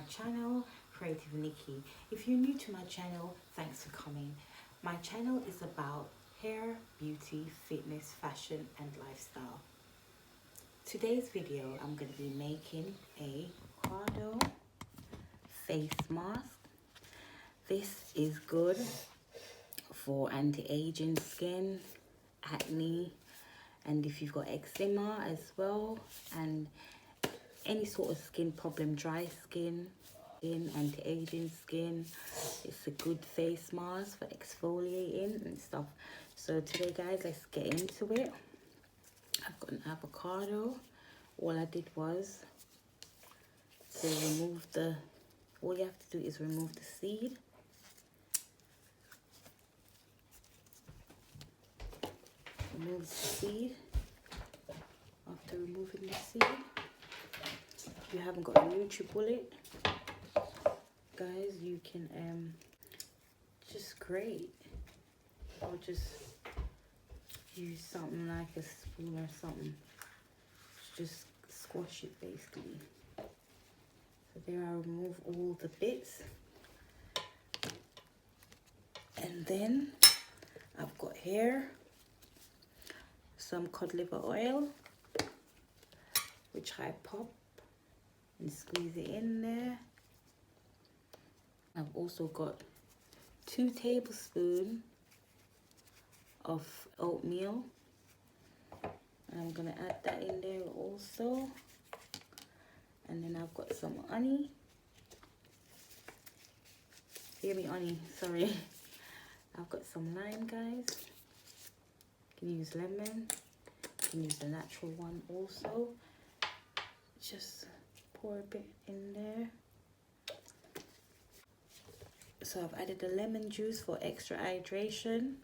channel, Creative Nikki. If you're new to my channel, thanks for coming. My channel is about hair, beauty, fitness, fashion and lifestyle. Today's video, I'm going to be making a Avocado face mask. This is good for anti-aging skin, acne, and if you've got eczema as well, and any sort of skin problem, dry skin, anti-aging skin. It's a good face mask for exfoliating and stuff. So today guys, let's get into it. I've got an avocado. All I did was to remove all you have to do is remove the seed. Remove the seed. After removing the seed, if you haven't got a NutriBullet, guys, you can just grate or just use something like a spoon or something. Just squash it basically. So there, I remove all the bits, and then I've got here some cod liver oil, which I pop and squeeze it in there. I've also got 2 tablespoons of oatmeal, and I'm gonna add that in there also. And then I've got some honey. Hear me, honey, sorry. I've got some lime, guys. You can use lemon, you can use the natural one also. Just pour a bit in there. So I've added the lemon juice for extra hydration,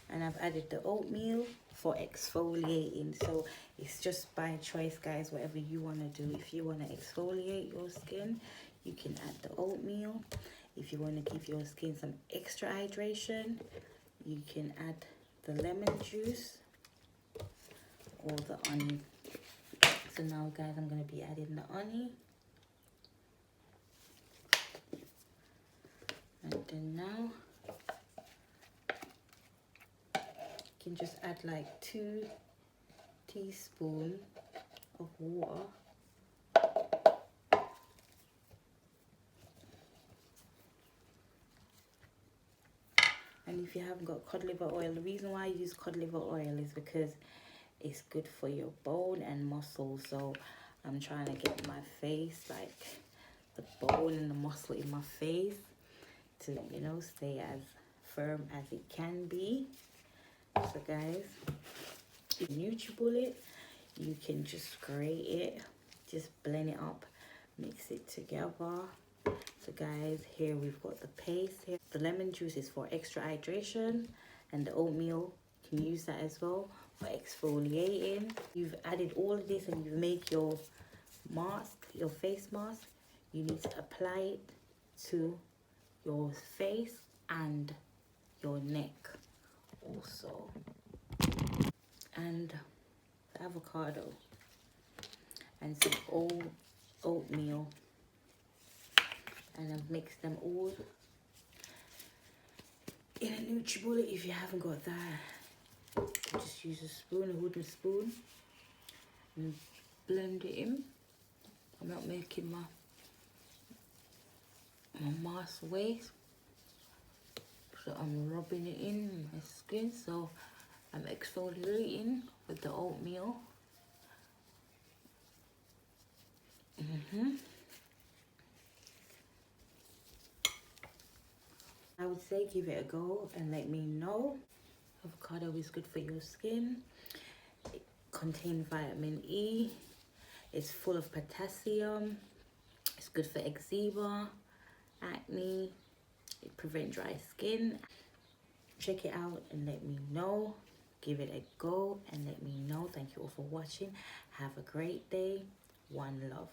and I've added the oatmeal for exfoliating. So it's just by choice, guys, whatever you want to do. If you want to exfoliate your skin, you can add the oatmeal. If you want to give your skin some extra hydration, you can add the lemon juice or the honey. So now guys, I'm going to be adding the honey. And then now you can just add like 2 teaspoons of water. And if you haven't got cod liver oil, the reason why I use cod liver oil is because it's good for your bone and muscle. So I'm trying to get my face, like the bone and the muscle in my face, to, you know, stay as firm as it can be. So guys, if NutriBullet, you can just grate it, just blend it up, mix it together. So guys, here we've got the paste here. The lemon juice is for extra hydration, and the oatmeal, you can use that as well for exfoliating. You've added all of this and you make your mask, your face mask. You need to apply it to your face and your neck also. And the avocado and some oatmeal, and I've mixed them all in a NutriBullet. If you haven't got that, just use a spoon, a wooden spoon, and blend it in. I'm not making my mask waste, so I'm rubbing it in my skin. So I'm exfoliating with the oatmeal. I would say give it a go and let me know. Avocado is good for your skin. It contains vitamin E. It's full of potassium. It's good for eczema, acne. It prevents dry skin. Check it out and let me know. Give it a go and let me know. Thank you all for watching. Have a great day. One love.